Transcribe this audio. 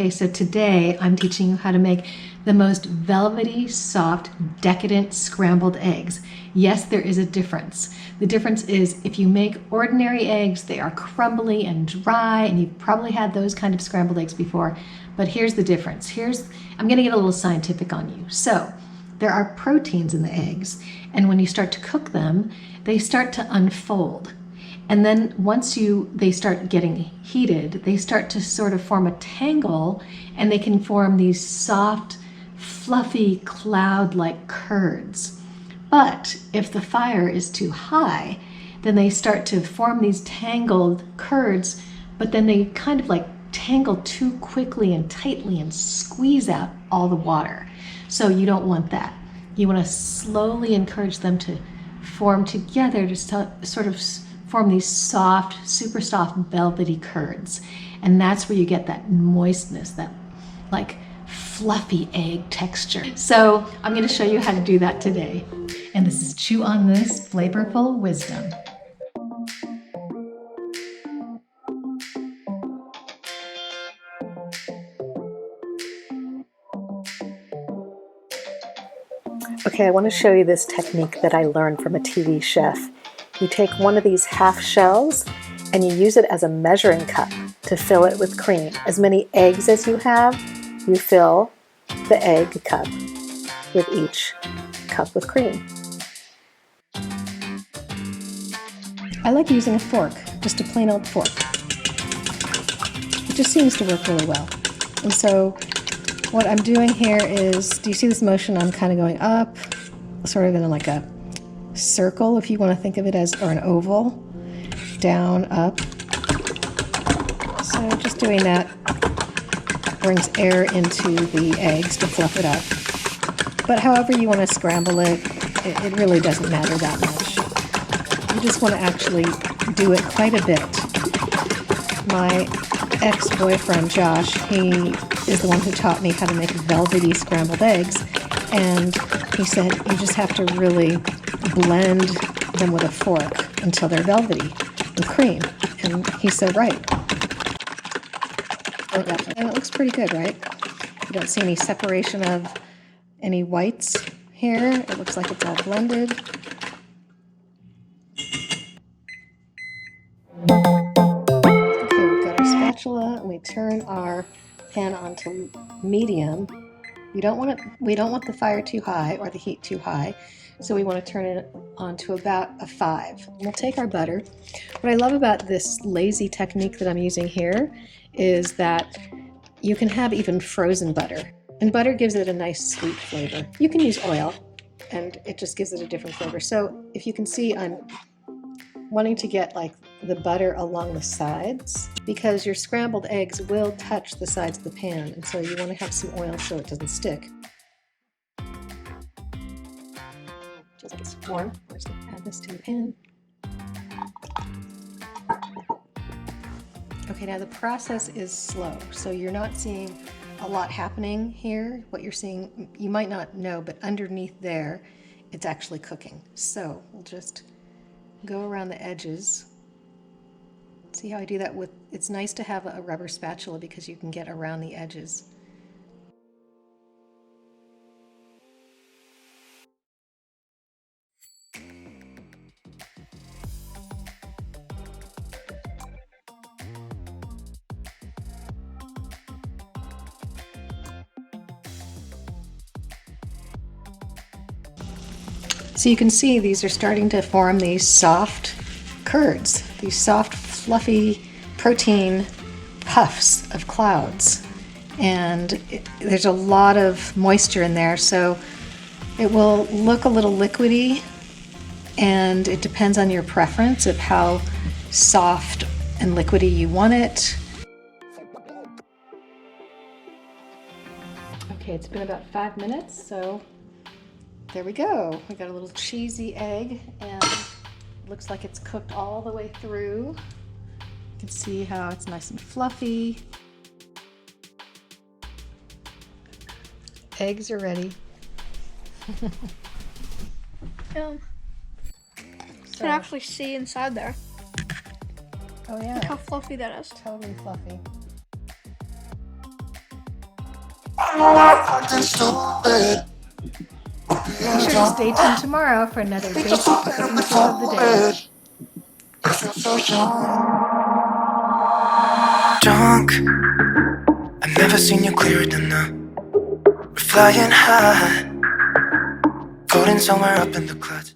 Okay, so today I'm teaching you how to make the most velvety, soft, decadent scrambled eggs. Yes, there is a difference. The difference is if you make ordinary eggs, they are crumbly and dry, and you've probably had those kind of scrambled eggs before. But here's the difference. I'm gonna get a little scientific on you. So there are proteins in the eggs, and when you start to cook them, they start to unfold. And then once they start getting heated, they start to sort of form a tangle, and they can form these soft, fluffy, cloud-like curds. But if the fire is too high, then they start to form these tangled curds, but then they kind of like tangle too quickly and tightly and squeeze out all the water. So you don't want that. You want to slowly encourage them to form together to sort of form these soft, super soft, velvety curds. And that's where you get that moistness, that like fluffy egg texture. So I'm going to show you how to do that today. And this is Chew on This Flavorful Wisdom. Okay, I want to show you this technique that I learned from a TV chef. You take one of these half shells and you use it as a measuring cup to fill it with cream. As many eggs as you have, you fill the egg cup with each cup with cream. I like using a fork, just a plain old fork. It just seems to work really well. And so what I'm doing here is, do you see this motion? I'm kind of going up, sort of in like a circle, if you want to think of it as, or an oval, down, up. So just doing that brings air into the eggs to fluff it up. But however you want to scramble it, it really doesn't matter that much. You just want to actually do it quite a bit. My ex-boyfriend, Josh, he is the one who taught me how to make velvety scrambled eggs, and he said you just have to really blend them with a fork until they're velvety and cream, and he's so right. And it looks pretty good, right? You don't see any separation of any whites here. It looks like it's all blended. Okay, we've got our spatula, and we turn our pan onto medium. We don't want the fire too high or the heat too high, so we want to turn it on to about a 5. We'll take our butter. What I love about this lazy technique that I'm using here is that you can have even frozen butter, and butter gives it a nice sweet flavor. You can use oil, and it just gives it a different flavor. So if you can see, I'm wanting to get like the butter along the sides, because your scrambled eggs will touch the sides of the pan, and so you want to have some oil so it doesn't stick. Just like it's warm. I'm just going to add this to the pan. Okay, now the process is slow, so you're not seeing a lot happening here. What you're seeing, you might not know, but underneath there, it's actually cooking. So we'll just go around the edges. See how I do that with, it's nice to have a rubber spatula because you can get around the edges. So you can see these are starting to form these soft curds, these soft, fluffy protein puffs of clouds. And there's a lot of moisture in there, so it will look a little liquidy, and it depends on your preference of how soft and liquidy you want it. Okay, it's been about 5 minutes, so there we go. We got a little cheesy egg, and it looks like it's cooked all the way through. You can see how it's nice and fluffy. Eggs are ready. You can actually see inside there. Oh yeah. Look how fluffy that is. Totally fluffy. Be sure to stay tuned tomorrow for another basic cooking tip of the day. Drunk, I've never seen you clearer than now. We're flying high, floating somewhere up in the clouds.